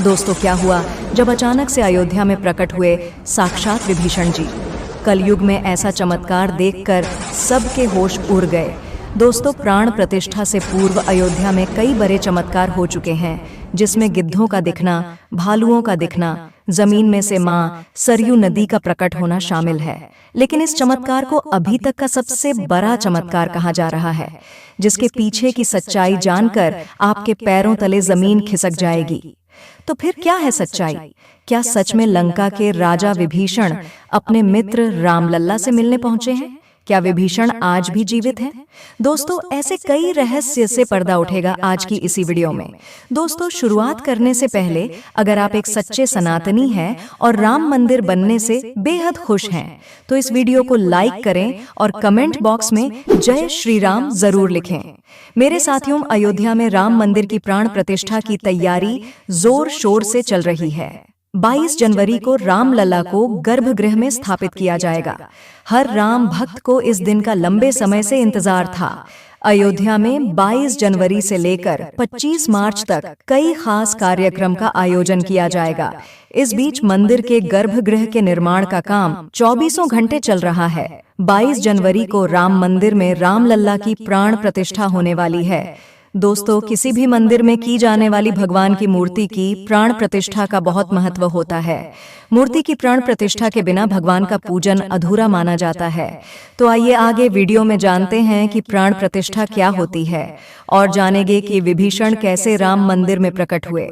दोस्तों, क्या हुआ जब अचानक से अयोध्या में प्रकट हुए साक्षात विभीषण जी। कलयुग में ऐसा चमत्कार देखकर सबके होश उड़ गए। दोस्तों, प्राण प्रतिष्ठा से पूर्व अयोध्या में कई बड़े चमत्कार हो चुके हैं, जिसमें गिद्धों का दिखना, भालुओं का दिखना, जमीन में से मां सरयू नदी का प्रकट होना शामिल है। लेकिन इस चमत्कार को अभी तक का सबसे बड़ा चमत्कार कहा जा रहा है, जिसके पीछे की सच्चाई जानकर आपके पैरों तले जमीन खिसक जाएगी। तो फिर क्या है सच्चाई? क्या सच में लंका के राजा विभीषण अपने मित्र रामलल्ला से मिलने पहुंचे हैं? क्या विभीषण आज भी जीवित हैं? दोस्तों, ऐसे कई रहस्य से पर्दा उठेगा आज की इसी वीडियो में। दोस्तों, शुरुआत करने से पहले अगर आप एक सच्चे सनातनी हैं और राम मंदिर बनने से बेहद खुश हैं, तो इस वीडियो को लाइक करें और कमेंट बॉक्स में जय श्री राम जरूर लिखें। मेरे साथियों, अयोध्या में राम मंदिर की प्राण प्रतिष्ठा की तैयारी जोर शोर से चल रही है। 22 जनवरी को रामलला को गर्भगृह में स्थापित किया जाएगा। हर राम भक्त को इस दिन का लंबे समय से इंतजार था। अयोध्या में 22 जनवरी से लेकर 25 मार्च तक कई खास कार्यक्रम का आयोजन किया जाएगा। इस बीच मंदिर के गर्भगृह के निर्माण का काम 24 घंटे चल रहा है। 22 जनवरी को राम मंदिर में रामलला की प्राण प्रतिष्ठा होने वाली है। दोस्तों, किसी भी मंदिर में की जाने वाली भगवान की मूर्ति की प्राण प्रतिष्ठा का बहुत महत्व होता है। मूर्ति की प्राण प्रतिष्ठा के बिना भगवान का पूजन अधूरा माना जाता है। तो आइए आगे वीडियो में जानते हैं कि प्राण प्रतिष्ठा क्या होती है और जानेंगे कि विभीषण कैसे राम मंदिर में प्रकट हुए।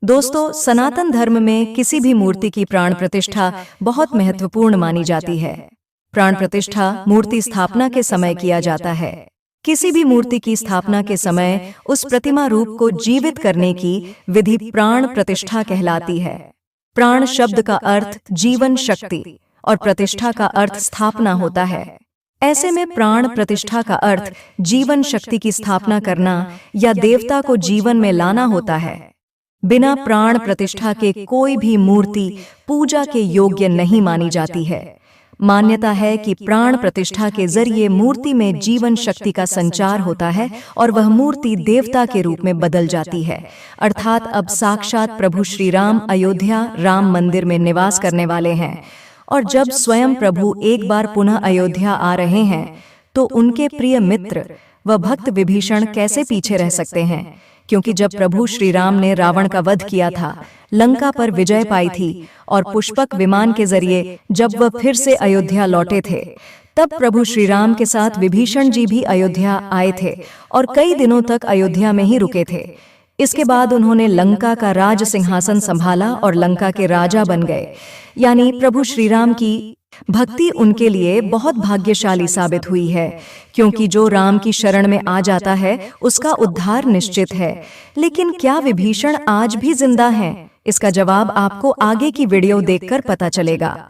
दोस्तों, सनातन धर्म में किसी भी मूर्ति की प्राण प्रतिष्ठा बहुत महत्वपूर्ण मानी जाती है। प्राण प्रतिष्ठा मूर्ति स्थापना के समय किया जाता है। किसी भी मूर्ति की स्थापना के समय उस प्रतिमा रूप को जीवित करने की विधि प्राण प्रतिष्ठा कहलाती है। प्राण शब्द का अर्थ जीवन शक्ति और प्रतिष्ठा का अर्थ स्थापना होता है। ऐसे में प्राण प्रतिष्ठा का अर्थ जीवन शक्ति की स्थापना करना या देवता को जीवन में लाना होता है। बिना प्राण प्रतिष्ठा के कोई भी मूर्ति पूजा के योग्य नहीं मानी जाती है। मान्यता है कि प्राण प्रतिष्ठा के जरिए मूर्ति में जीवन शक्ति का संचार होता है और वह मूर्ति देवता के रूप में बदल जाती है। अर्थात अब साक्षात प्रभु श्री राम अयोध्या राम मंदिर में निवास करने वाले हैं। और जब स्वयं प्रभु एक बार पुनः अयोध्या आ रहे हैं, तो उनके प्रिय मित्र व भक्त विभीषण कैसे पीछे रह सकते हैं? क्योंकि जब प्रभु श्री राम ने रावण का वध किया था, लंका पर विजय पाई थी और पुष्पक विमान के जरिए जब वह फिर से अयोध्या लौटे थे, तब प्रभु श्री राम के साथ विभीषण जी भी अयोध्या आए थे और कई दिनों तक अयोध्या में ही रुके थे। इसके बाद उन्होंने लंका का राज सिंहासन संभाला और लंका के राजा बन गए। यानी प्रभु श्री राम की भक्ति उनके लिए बहुत भाग्यशाली साबित हुई है, क्योंकि जो राम की शरण में आ जाता है उसका उद्धार निश्चित है। लेकिन क्या विभीषण आज भी जिंदा हैं? इसका जवाब आपको आगे की वीडियो देखकर पता चलेगा।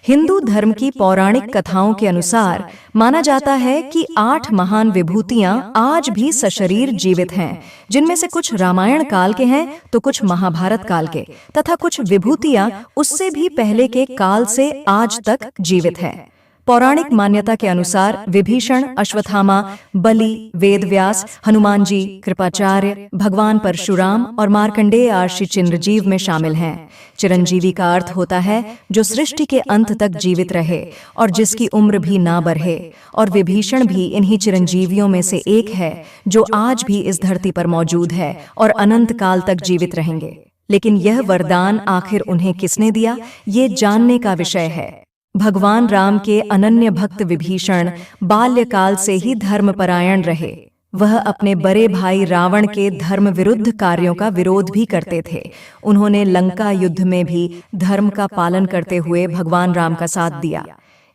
हिंदू धर्म की पौराणिक कथाओं के अनुसार माना जाता है कि 8 महान विभूतियां आज भी सशरीर जीवित हैं, जिनमें से कुछ रामायण काल के हैं तो कुछ महाभारत काल के, तथा कुछ विभूतियां उससे भी पहले के काल से आज तक जीवित हैं। पौराणिक मान्यता के अनुसार विभीषण, अश्वत्थामा, बलि, वेदव्यास, हनुमान जी, कृपाचार्य, भगवान परशुराम और मार्कंडेय आर्षि चिरंजीव में शामिल हैं। चिरंजीवी का अर्थ होता है जो सृष्टि के अंत तक जीवित रहे और जिसकी उम्र भी ना बढ़े। और विभीषण भी इन्हीं चिरंजीवियों में से एक है, जो आज भी इस धरती पर मौजूद है और अनंत काल तक जीवित रहेंगे। लेकिन यह वरदान आखिर उन्हें किसने दिया, ये जानने का विषय है। भगवान राम के अनन्य भक्त विभीषण बाल्यकाल से ही धर्मपरायण रहे। वह अपने बड़े भाई रावण के धर्म विरुद्ध कार्यों का विरोध भी करते थे। उन्होंने लंका युद्ध में भी धर्म का पालन करते हुए भगवान राम का साथ दिया।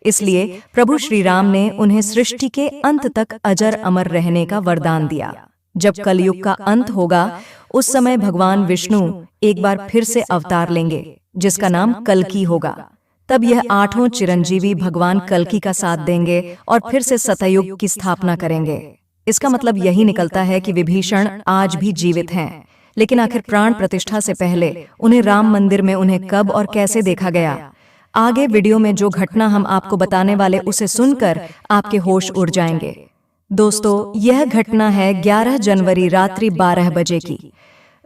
इसलिए प्रभु श्री राम ने उन्हें सृष्टि के अंत तक अजर अमर रहने का वरदान दिया। जब कलयुग का अंत होगा, उस समय भगवान विष्णु एक बार फिर से अवतार लेंगे, जिसका नाम कल्कि होगा। तब यह 8 चिरंजीवी भगवान कल्कि का साथ देंगे और फिर से सतयुग की स्थापना करेंगे। इसका मतलब यही निकलता है कि विभीषण आज भी जीवित हैं। लेकिन आखिर प्राण प्रतिष्ठा से पहले उन्हें राम मंदिर में उन्हें कब और कैसे देखा गया? आगे वीडियो में जो घटना हम आपको बताने वाले उसे सुनकर आपके होश उड़ जाएंगे। दोस्तों, यह घटना है 11 जनवरी रात्रि 12 बजे की।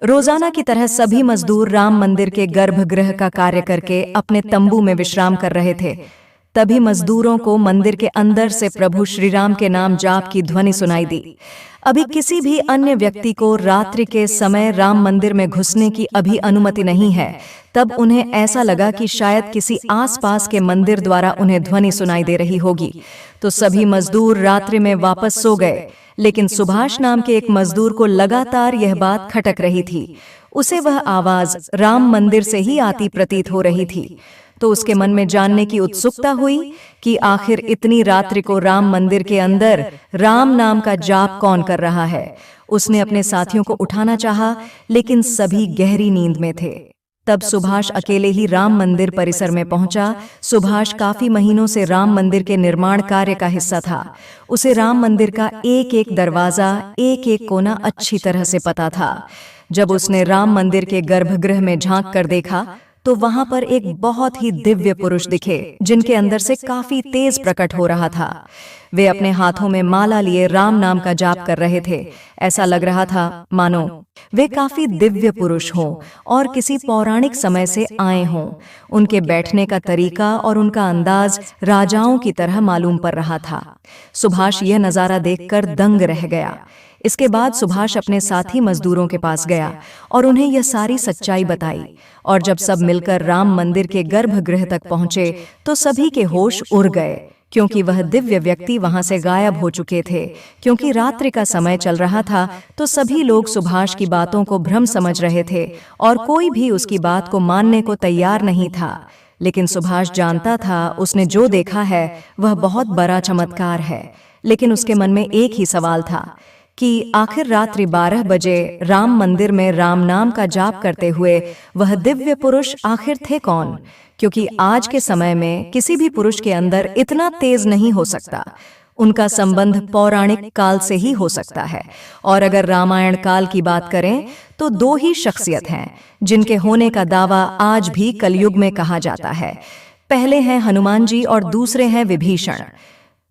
रोजाना की तरह सभी मजदूर राम मंदिर के गर्भगृह का कार्य करके अपने तंबू में विश्राम कर रहे थे। तभी मजदूरों को मंदिर के अंदर से प्रभु श्री राम के नाम जाप की ध्वनि सुनाई दी। अभी किसी भी अन्य व्यक्ति को रात्रि के समय राम मंदिर में घुसने की अभी अनुमति नहीं है। तब उन्हें ऐसा लगा कि शायद किसी आसपास के मंदिर द्वारा उन्हें ध्वनि सुनाई दे रही होगी, तो सभी मजदूर रात्रि में वापस सो गए। लेकिन सुभाष नाम के एक मजदूर को लगातार यह बात खटक रही थी। उसे वह आवाज राम मंदिर से ही आती प्रतीत हो रही थी। तो उसके मन में जानने की उत्सुकता हुई कि आखिर इतनी रात्रि को राम मंदिर के अंदर राम नाम का जाप कौन कर रहा है। उसने अपने साथियों को उठाना चाहा, लेकिन सभी गहरी नींद में थे। तब सुभाष अकेले ही राम मंदिर परिसर में पहुंचा। सुभाष काफी महीनों से राम मंदिर के निर्माण कार्य का हिस्सा था। उसे राम मंदिर का एक एक दरवाजा, एक एक कोना अच्छी तरह से पता था। जब उसने राम मंदिर के गर्भगृह में झांक कर देखा तो वहां पर एक बहुत ही दिव्य पुरुष दिखे, जिनके अंदर से काफी तेज प्रकट हो रहा था। वे अपने हाथों में माला लिए राम नाम का जाप कर रहे थे। ऐसा लग रहा था मानो वे काफी दिव्य पुरुष हों और किसी पौराणिक समय से आए हों। उनके बैठने का तरीका और उनका अंदाज राजाओं की तरह मालूम पड़ रहा था। सुभाष यह नजारा देखकर दंग रह गया। इसके बाद सुभाष अपने साथी मजदूरों के पास गया और उन्हें यह सारी सच्चाई बताई। और जब सब मिलकर राम मंदिर के गर्भगृह तक पहुंचे तो सभी के होश उड़ गए, क्योंकि वह दिव्य व्यक्ति वहां से गायब हो चुके थे। क्योंकि रात्रि का समय चल रहा था तो सभी लोग सुभाष की बातों को भ्रम समझ रहे थे और कोई भी उसकी बात को मानने को तैयार नहीं था। लेकिन सुभाष जानता था उसने जो देखा है वह बहुत बड़ा चमत्कार है। लेकिन उसके मन में एक ही सवाल था कि आखिर रात्रि 12 बजे राम मंदिर में राम नाम का जाप करते हुए वह दिव्य पुरुष आखिर थे कौन? क्योंकि आज के समय में किसी भी पुरुष के अंदर इतना तेज नहीं हो सकता। उनका संबंध पौराणिक काल से ही हो सकता है। और अगर रामायण काल की बात करें तो 2 ही शख्सियत हैं जिनके होने का दावा आज भी कलयुग में कहा जाता है। पहले हैं हनुमान जी और दूसरे हैं विभीषण।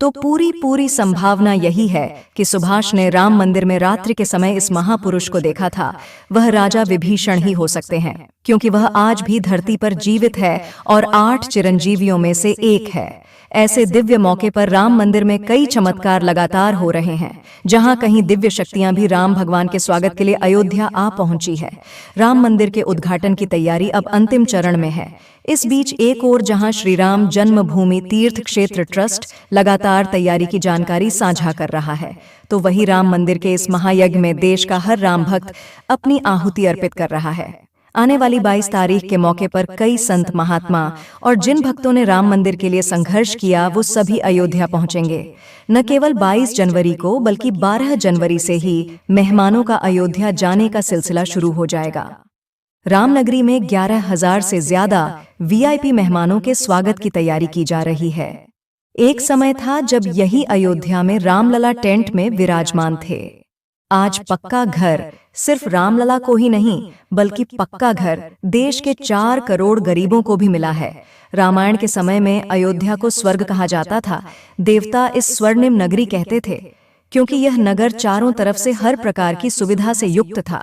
तो पूरी संभावना यही है कि सुभाष ने राम मंदिर में रात्रि के समय इस महापुरुष को देखा था। वह राजा विभीषण ही हो सकते हैं, क्योंकि वह आज भी धरती पर जीवित है और 8 चिरंजीवियों में से एक है। ऐसे दिव्य मौके पर राम मंदिर में कई चमत्कार लगातार हो रहे हैं। जहां कहीं दिव्य शक्तियां भी राम भगवान के स्वागत के लिए अयोध्या आ पहुंची है। राम मंदिर के उद्घाटन की तैयारी अब अंतिम चरण में है। इस बीच एक ओर जहां श्री राम जन्मभूमि तीर्थ क्षेत्र ट्रस्ट लगातार तैयारी की जानकारी साझा कर रहा है, तो वही राम मंदिर के इस महायज्ञ में देश का हर राम भक्त अपनी आहुति अर्पित कर रहा है। आने वाली 22 तारीख के मौके पर कई संत महात्मा और जिन भक्तों ने राम मंदिर के लिए संघर्ष किया वो सभी अयोध्या पहुंचेंगे। न केवल 22 जनवरी को बल्कि 12 जनवरी से ही मेहमानों का अयोध्या जाने का सिलसिला शुरू हो जाएगा। रामनगरी में 11,000 से ज्यादा वीआईपी मेहमानों के स्वागत की तैयारी की जा रही है। एक समय था जब यही अयोध्या में रामलला टेंट में विराजमान थे। आज पक्का घर सिर्फ रामलला को ही नहीं बल्कि पक्का घर देश के 4 करोड़ गरीबों को भी मिला है। रामायण के समय में अयोध्या को स्वर्ग कहा जाता था। देवता इस स्वर्णिम नगरी कहते थे, क्योंकि यह नगर चारों तरफ से हर प्रकार की सुविधा से युक्त था।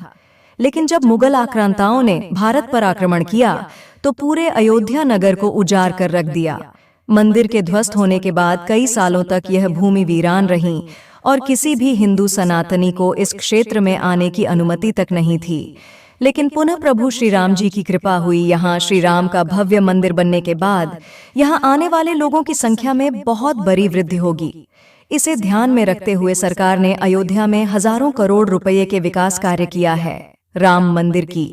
लेकिन जब मुगल आक्रांताओं ने भारत पर आक्रमण किया तो पूरे अयोध्या नगर को उजाड़ कर रख दिया। मंदिर के ध्वस्त होने के बाद कई सालों तक यह भूमि वीरान रही और किसी भी हिंदू सनातनी को इस क्षेत्र में आने की अनुमति तक नहीं थी। लेकिन पुनः प्रभु श्री राम जी की कृपा हुई। यहाँ श्री राम का भव्य मंदिर बनने के बाद यहाँ आने वाले लोगों की संख्या में बहुत बड़ी वृद्धि होगी। इसे ध्यान में रखते हुए सरकार ने अयोध्या में हजारों करोड़ रुपए के विकास कार्य किया है। राम मंदिर की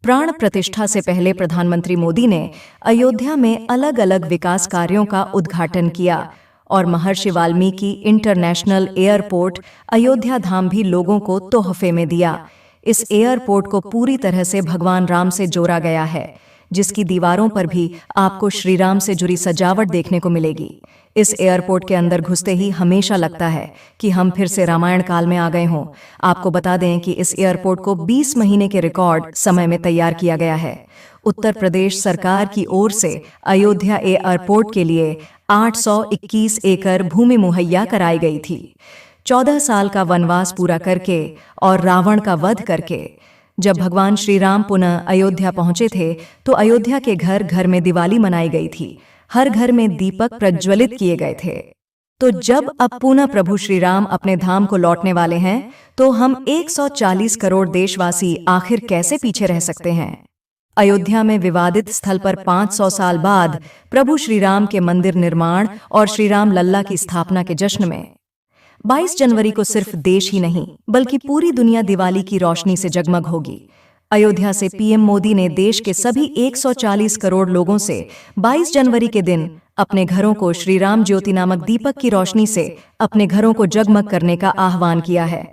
प्राण प्रतिष्ठा से पहले प्रधानमंत्री मोदी ने अयोध्या में अलग अलग विकास कार्यों का उद्घाटन किया और महर्षि वाल्मीकि इंटरनेशनल एयरपोर्ट अयोध्या धाम भी लोगों को तोहफे में दिया। इस एयरपोर्ट को पूरी तरह से भगवान राम से जोड़ा गया है, जिसकी दीवारों पर भी आपको श्री राम से जुड़ी सजावट देखने को मिलेगी। इस एयरपोर्ट के अंदर घुसते ही हमेशा लगता है कि हम फिर से रामायण काल में आ गए हों। आपको बता दें कि इस एयरपोर्ट को 20 महीने के रिकॉर्ड समय में तैयार किया गया है। उत्तर प्रदेश सरकार की ओर से अयोध्या एयरपोर्ट के लिए 821 एकड़ भूमि मुहैया कराई गई थी। 14 साल का वनवास पूरा करके और रावण का वध करके जब भगवान श्री राम पुनः अयोध्या पहुंचे थे तो अयोध्या के घर घर में दिवाली मनाई गई थी। हर घर में दीपक प्रज्वलित किए गए थे। तो जब अब पुनः प्रभु श्री राम अपने धाम को लौटने वाले हैं तो हम 140 करोड़ देशवासी आखिर कैसे पीछे रह सकते हैं। अयोध्या में विवादित स्थल पर 500 साल बाद प्रभु श्री राम के मंदिर निर्माण और श्री राम लल्ला की स्थापना के जश्न में 22 जनवरी को सिर्फ देश ही नहीं बल्कि पूरी दुनिया दिवाली की रोशनी से जगमग होगी। अयोध्या से पीएम मोदी ने देश के सभी 140 करोड़ लोगों से 22 जनवरी के दिन अपने घरों को श्री राम ज्योति नामक दीपक की रोशनी से अपने घरों को जगमग करने का आह्वान किया है।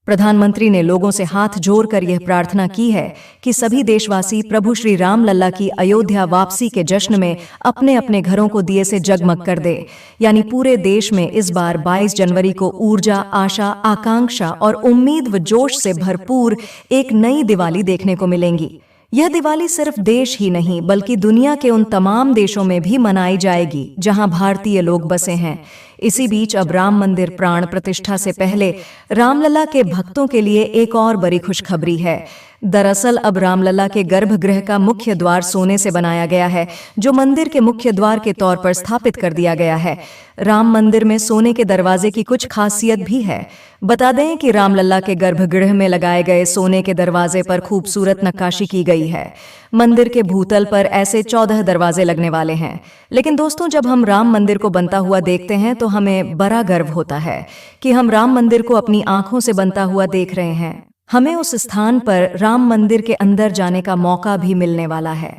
प्रधानमंत्री ने लोगों से हाथ जोड़कर यह प्रार्थना की है कि सभी देशवासी प्रभु श्री राम लल्ला की अयोध्या वापसी के जश्न में अपने अपने घरों को दिए से जगमग कर दे। यानी पूरे देश में इस बार 22 जनवरी को ऊर्जा, आशा, आकांक्षा और उम्मीद व जोश से भरपूर एक नई दिवाली देखने को मिलेंगी। यह दिवाली सिर्फ देश ही नहीं बल्कि दुनिया के उन तमाम देशों में भी मनाई जाएगी जहां भारतीय लोग बसे हैं। इसी बीच अब राम मंदिर प्राण प्रतिष्ठा से पहले रामलला के भक्तों के लिए एक और बड़ी खुशखबरी है। दरअसल अब रामलला के गर्भगृह का मुख्य द्वार सोने से बनाया गया है, जो मंदिर के मुख्य द्वार के तौर पर स्थापित कर दिया गया है। राम मंदिर में सोने के दरवाजे की कुछ खासियत भी है। बता दें कि रामलला के गर्भगृह में लगाए गए सोने के दरवाजे पर खूबसूरत नक्काशी की गई है। मंदिर के भूतल पर ऐसे 14 दरवाजे लगने वाले हैं। लेकिन दोस्तों, जब हम राम मंदिर को बनता हुआ देखते हैं तो हमें बड़ा गर्व होता है कि हम राम मंदिर को अपनी आंखों से बनता हुआ देख रहे हैं। हमें उस स्थान पर राम मंदिर के अंदर जाने का मौका भी मिलने वाला है।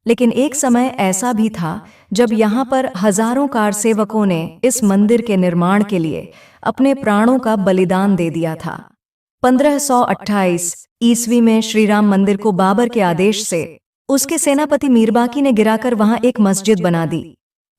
लेकिन एक समय ऐसा भी था जब यहाँ पर हजारों कार सेवकों ने इस मंदिर के निर्माण के लिए अपने प्राणों का बलिदान दे दिया था। 1528 ईस्वी में श्री राम मंदिर को बाबर के आदेश से उसके सेनापति मीरबाकी ने गिराकर वहां एक मस्जिद बना दी।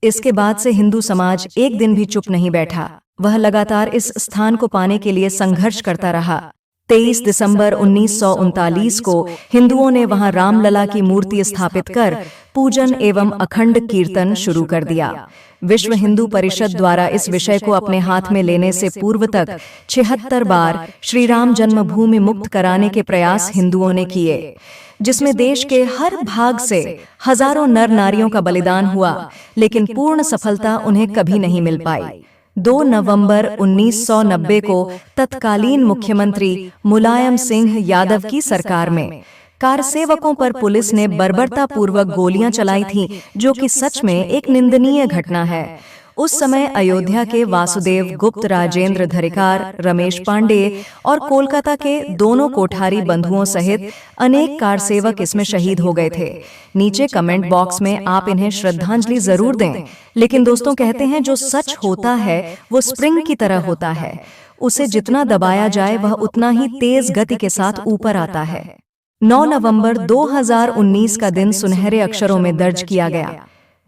इसके बाद से हिंदू समाज एक दिन भी चुप नहीं बैठा। वह लगातार इस स्थान को पाने के लिए संघर्ष करता रहा। 23 दिसंबर 1939 को हिंदुओं ने वहां रामलला की मूर्ति स्थापित कर पूजन एवं अखंड कीर्तन शुरू कर दिया। विश्व हिंदू परिषद द्वारा इस विषय को अपने हाथ में लेने से पूर्व तक 76 बार श्री राम जन्मभूमि मुक्त कराने के प्रयास हिंदुओं ने किए, जिसमें देश के हर भाग से हजारों नर नारियों का बलिदान हुआ, लेकिन पूर्ण सफलता उन्हें कभी नहीं मिल पाई। 2 नवंबर 1990 को तत्कालीन मुख्यमंत्री मुलायम सिंह यादव की सरकार में कार सेवकों पर पुलिस ने बर्बरतापूर्वक गोलियां चलाई थीं, जो कि सच में एक निंदनीय घटना है। उस समय अयोध्या के वासुदेव गुप्त, राजेंद्र धरिकार, रमेश पांडेय और कोलकाता के दोनों कोठारी बंधुओं सहित अनेक कार सेवक इसमें शहीद हो गए थे। नीचे कमेंट बॉक्स में आप इन्हें श्रद्धांजलि जरूर दें। लेकिन दोस्तों, कहते हैं जो सच होता है वो स्प्रिंग की तरह होता है। उसे जितना दबाया जाए वह उतना ही तेज गति के साथ ऊपर आता है। 9 नवंबर 2019 का दिन सुनहरे अक्षरों में दर्ज किया गया,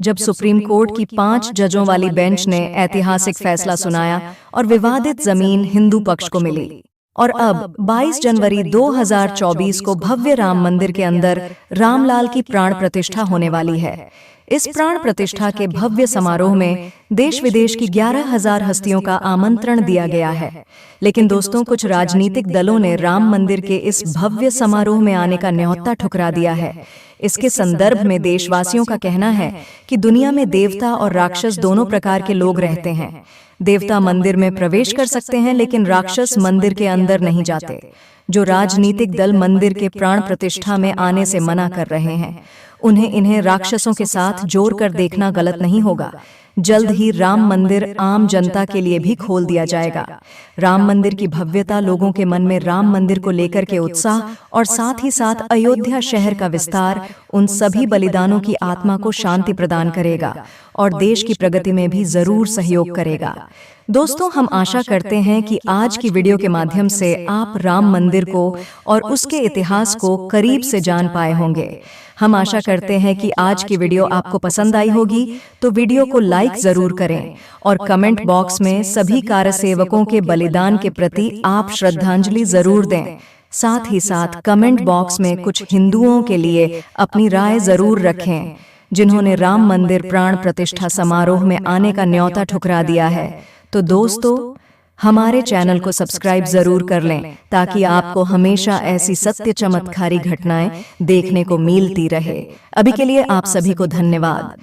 जब सुप्रीम कोर्ट की 5 जजों वाली बेंच ने ऐतिहासिक फैसला सुनाया और विवादित जमीन हिंदू पक्ष को मिली। और अब 22 जनवरी 2024 को भव्य राम मंदिर के अंदर रामलाल की प्राण प्रतिष्ठा होने वाली है। इस प्राण प्रतिष्ठा के भव्य समारोह में देश विदेश की 11,000 हस्तियों का आमंत्रण दिया गया है। लेकिन दोस्तों, कुछ राजनीतिक दलों ने राम मंदिर के इस भव्य समारोह में आने का न्योता ठुकरा दिया है। इसके संदर्भ में देशवासियों का कहना है कि दुनिया में देवता और राक्षस दोनों प्रकार के लोग रहते हैं। देवता मंदिर में प्रवेश कर सकते हैं, लेकिन राक्षस मंदिर के अंदर नहीं जाते। जो राजनीतिक दल मंदिर के प्राण प्रतिष्ठा में आने से मना कर रहे हैं, इन्हें राक्षसों के साथ जोड़कर देखना गलत नहीं होगा। जल्द ही राम मंदिर आम जनता के लिए भी खोल दिया जाएगा। राम मंदिर की भव्यता लोगों के मन में राम मंदिर को लेकर के उत्साह और साथ ही साथ अयोध्या शहर का विस्तार उन सभी बलिदानों की आत्मा को शांति प्रदान करेगा और देश की प्रगति में भी जरूर सहयोग करेगा। दोस्तों, हम आशा करते हैं कि आज की वीडियो के माध्यम से आप राम मंदिर को और उसके इतिहास को करीब से जान पाए होंगे। हम आशा करते हैं कि आज की वीडियो आपको पसंद आई होगी, तो वीडियो को लाइक जरूर करें और कमेंट बॉक्स में सभी कारसेवकों के बलिदान के प्रति आप श्रद्धांजलि जरूर दें। साथ ही साथ कमेंट बॉक्स में कुछ हिंदुओं के लिए अपनी राय जरूर रखें, जिन्होंने राम मंदिर प्राण प्रतिष्ठा समारोह में आने का न्योता ठुकरा दिया है। तो दोस्तों, हमारे चैनल को सब्सक्राइब जरूर कर लें ताकि आपको हमेशा ऐसी सत्य चमत्कारी घटनाएं देखने को मिलती रहे। अभी के लिए आप सभी को धन्यवाद।